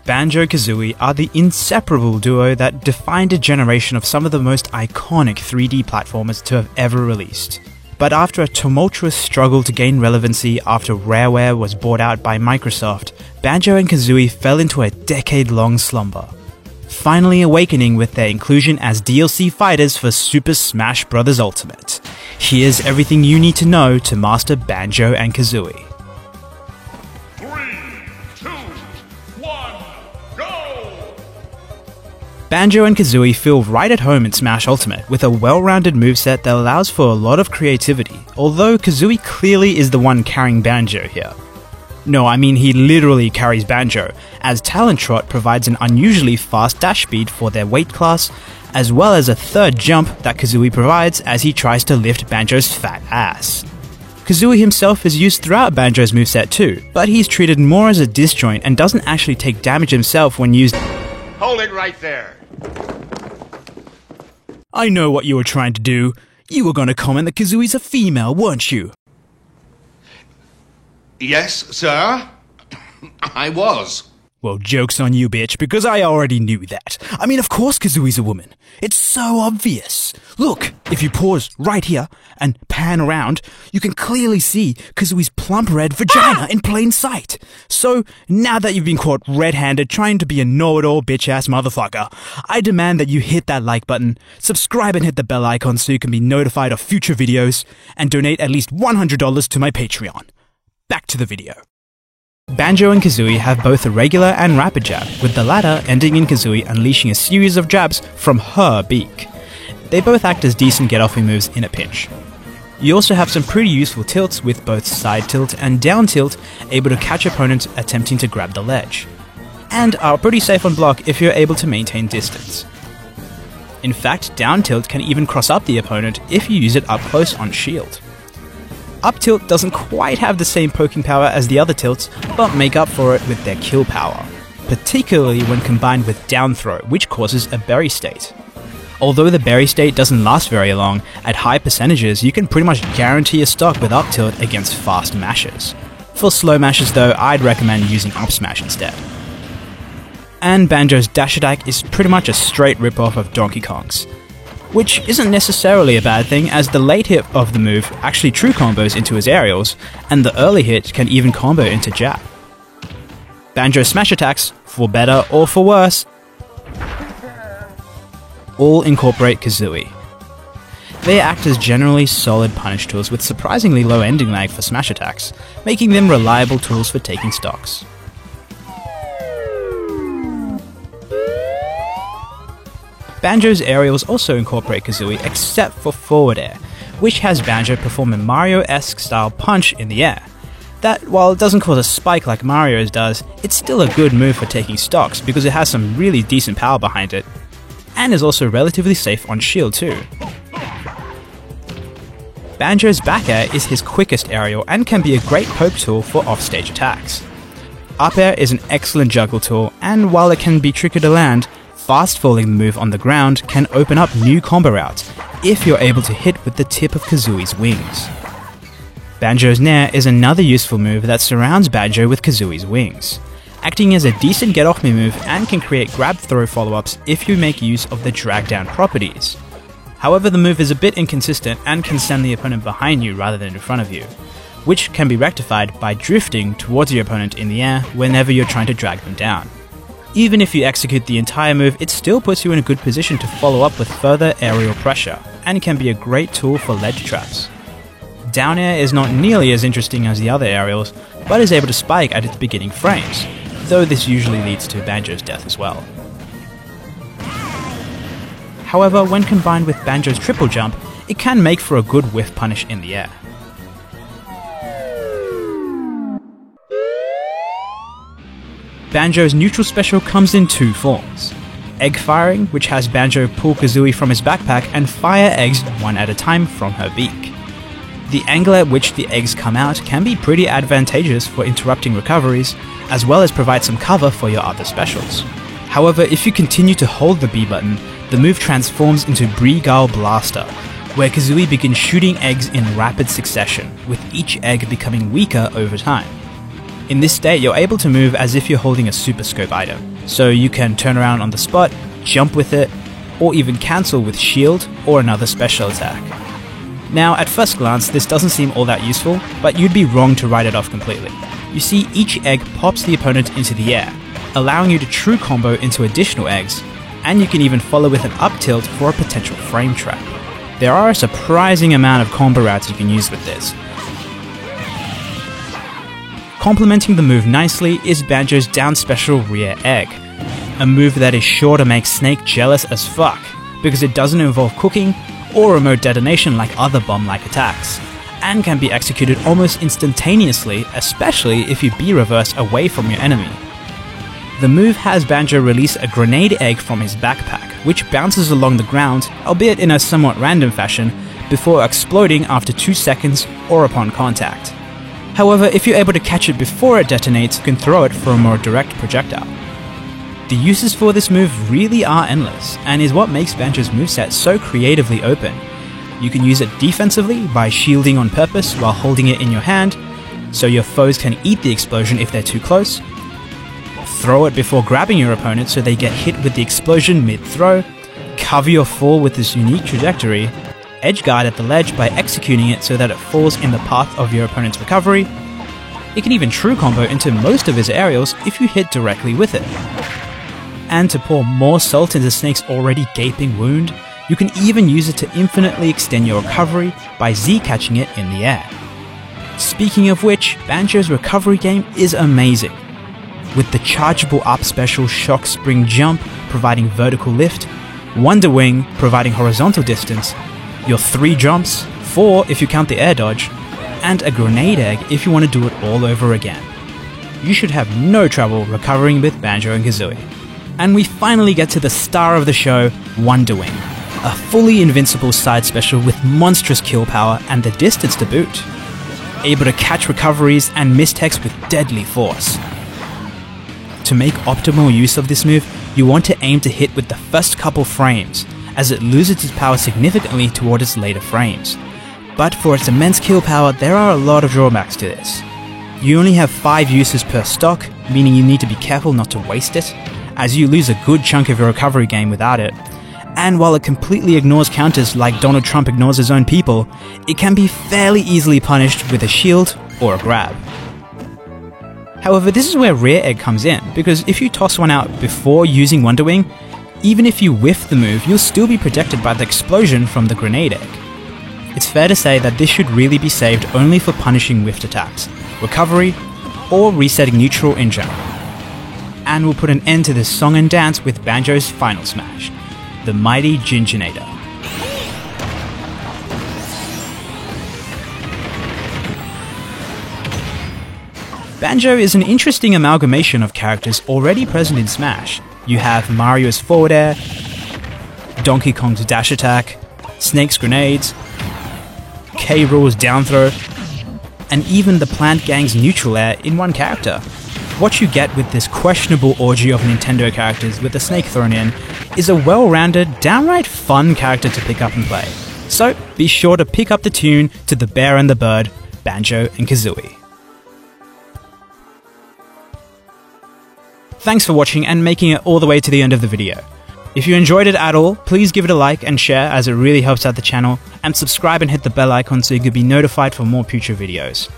Banjo-Kazooie are the inseparable duo that defined a generation of some of the most iconic 3D platformers to have ever released. But after a tumultuous struggle to gain relevancy after Rareware was bought out by Microsoft, Banjo and Kazooie fell into a decade-long slumber, finally awakening with their inclusion as DLC fighters for Super Smash Bros. Ultimate. Here's everything you need to know to master Banjo and Kazooie. 3, 2, 1, go! Banjo and Kazooie feel right at home in Smash Ultimate with a well-rounded moveset that allows for a lot of creativity, although Kazooie clearly is the one carrying Banjo here. No, I mean he literally carries Banjo, as Talon Trot provides an unusually fast dash speed for their weight class, as well as a third jump that Kazooie provides as he tries to lift Banjo's fat ass. Kazooie himself is used throughout Banjo's moveset too, but he's treated more as a disjoint and doesn't actually take damage himself when used. Hold it right there. I know what you were trying to do. You were gonna comment that Kazooie's a female, weren't you? Yes, sir? I was. Well, joke's on you, bitch, because I already knew that. I mean, of course Kazooie's a woman. It's so obvious. Look, if you pause right here and pan around, you can clearly see Kazooie's plump red vagina in plain sight. So, now that you've been caught red-handed trying to be a know-it-all bitch-ass motherfucker, I demand that you hit that like button, subscribe and hit the bell icon so you can be notified of future videos, and donate at least $100 to my Patreon. Back to the video. Banjo and Kazooie have both a regular and rapid jab, with the latter ending in Kazooie unleashing a series of jabs from her beak. They both act as decent get-off-me moves in a pinch. You also have some pretty useful tilts with both side tilt and down tilt able to catch opponents attempting to grab the ledge, and are pretty safe on block if you're able to maintain distance. In fact, down tilt can even cross up the opponent if you use it up close on shield. Up tilt doesn't quite have the same poking power as the other tilts, but make up for it with their kill power, particularly when combined with down throw, which causes a bury state. Although the bury state doesn't last very long, at high percentages you can pretty much guarantee a stock with up tilt against fast mashes. For slow mashes though, I'd recommend using up smash instead. And Banjo's dash attack is pretty much a straight rip-off of Donkey Kong's, which isn't necessarily a bad thing, as the late hit of the move actually true combos into his aerials, and the early hit can even combo into jab. Banjo's smash attacks, for better or for worse, all incorporate Kazooie. They act as generally solid punish tools with surprisingly low ending lag for smash attacks, making them reliable tools for taking stocks. Banjo's aerials also incorporate Kazooie except for forward air, which has Banjo perform a Mario-esque style punch in the air. That, while it doesn't cause a spike like Mario's does, it's still a good move for taking stocks because it has some really decent power behind it, and is also relatively safe on shield too. Banjo's back air is his quickest aerial and can be a great poke tool for offstage attacks. Up air is an excellent juggle tool, and while it can be tricky to land, fast falling the move on the ground can open up new combo routes if you're able to hit with the tip of Kazooie's wings. Banjo's Nair is another useful move that surrounds Banjo with Kazooie's wings, acting as a decent get-off-me move and can create grab-throw follow-ups if you make use of the drag-down properties. However, the move is a bit inconsistent and can send the opponent behind you rather than in front of you, which can be rectified by drifting towards your opponent in the air whenever you're trying to drag them down. Even if you execute the entire move, it still puts you in a good position to follow up with further aerial pressure, and can be a great tool for ledge traps. Down air is not nearly as interesting as the other aerials, but is able to spike at its beginning frames, though this usually leads to Banjo's death as well. However, when combined with Banjo's triple jump, it can make for a good whiff punish in the air. Banjo's neutral special comes in two forms: egg firing, which has Banjo pull Kazooie from his backpack and fire eggs one at a time from her beak. The angle at which the eggs come out can be pretty advantageous for interrupting recoveries, as well as provide some cover for your other specials. However, if you continue to hold the B button, the move transforms into Breegal Blaster, where Kazooie begins shooting eggs in rapid succession, with each egg becoming weaker over time. In this state, you're able to move as if you're holding a Super Scope item, so you can turn around on the spot, jump with it, or even cancel with shield or another special attack. Now, at first glance, this doesn't seem all that useful, but you'd be wrong to write it off completely. You see, each egg pops the opponent into the air, allowing you to true combo into additional eggs, and you can even follow with an up tilt for a potential frame trap. There are a surprising amount of combo routes you can use with this. Complementing the move nicely is Banjo's down special rear egg, a move that is sure to make Snake jealous as fuck, because it doesn't involve cooking or remote detonation like other bomb-like attacks, and can be executed almost instantaneously, especially if you B-reverse away from your enemy. The move has Banjo release a grenade egg from his backpack, which bounces along the ground, albeit in a somewhat random fashion, before exploding after 2 seconds or upon contact. However, if you're able to catch it before it detonates, you can throw it for a more direct projectile. The uses for this move really are endless, and is what makes Banjo's moveset so creatively open. You can use it defensively by shielding on purpose while holding it in your hand, so your foes can eat the explosion if they're too close. Throw it before grabbing your opponent so they get hit with the explosion mid-throw. Cover your fall with this unique trajectory. Edgeguard at the ledge by executing it so that it falls in the path of your opponent's recovery. It can even true combo into most of his aerials if you hit directly with it. And to pour more salt into Snake's already gaping wound, you can even use it to infinitely extend your recovery by Z-catching it in the air. Speaking of which, Banjo's recovery game is amazing. With the chargeable up special Shock Spring Jump providing vertical lift, Wonder Wing providing horizontal distance, your 3 jumps, 4 if you count the air dodge, and a grenade egg if you want to do it all over again. You should have no trouble recovering with Banjo and Kazooie. And we finally get to the star of the show, Wonder Wing, a fully invincible side special with monstrous kill power and the distance to boot. Able to catch recoveries and mistext with deadly force. To make optimal use of this move, you want to aim to hit with the first couple frames, as it loses its power significantly toward its later frames. But for its immense kill power, there are a lot of drawbacks to this. You only have 5 uses per stock, meaning you need to be careful not to waste it, as you lose a good chunk of your recovery game without it. And while it completely ignores counters like Donald Trump ignores his own people, it can be fairly easily punished with a shield or a grab. However, this is where Rear Egg comes in, because if you toss one out before using Wonder Wing, even if you whiff the move, you'll still be protected by the explosion from the grenade egg. It's fair to say that this should really be saved only for punishing whiffed attacks, recovery, or resetting neutral in general. And we'll put an end to this song and dance with Banjo's final smash, the mighty Ginginator. Banjo is an interesting amalgamation of characters already present in Smash. You have Mario's forward air, Donkey Kong's dash attack, Snake's grenades, K. Rool's down throw, and even the Plant Gang's neutral air in one character. What you get with this questionable orgy of Nintendo characters with the Snake thrown in is a well-rounded, downright fun character to pick up and play. So be sure to pick up the tune to The Bear and the Bird, Banjo and Kazooie. Thanks for watching and making it all the way to the end of the video. If you enjoyed it at all, please give it a like and share as it really helps out the channel, and subscribe and hit the bell icon so you can be notified for more future videos.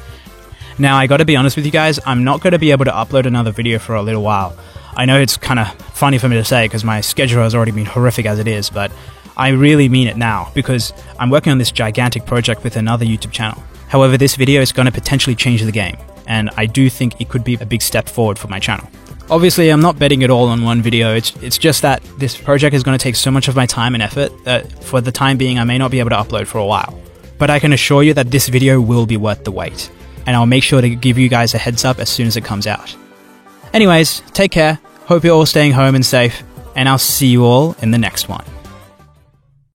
Now, I gotta be honest with you guys, I'm not gonna be able to upload another video for a little while. I know it's kinda funny for me to say because my schedule has already been horrific as it is, but I really mean it now because I'm working on this gigantic project with another YouTube channel. However, this video is gonna potentially change the game, and I do think it could be a big step forward for my channel. Obviously, I'm not betting it all on one video, it's just that this project is going to take so much of my time and effort that for the time being I may not be able to upload for a while. But I can assure you that this video will be worth the wait, and I'll make sure to give you guys a heads up as soon as it comes out. Anyways, take care, hope you're all staying home and safe, and I'll see you all in the next one.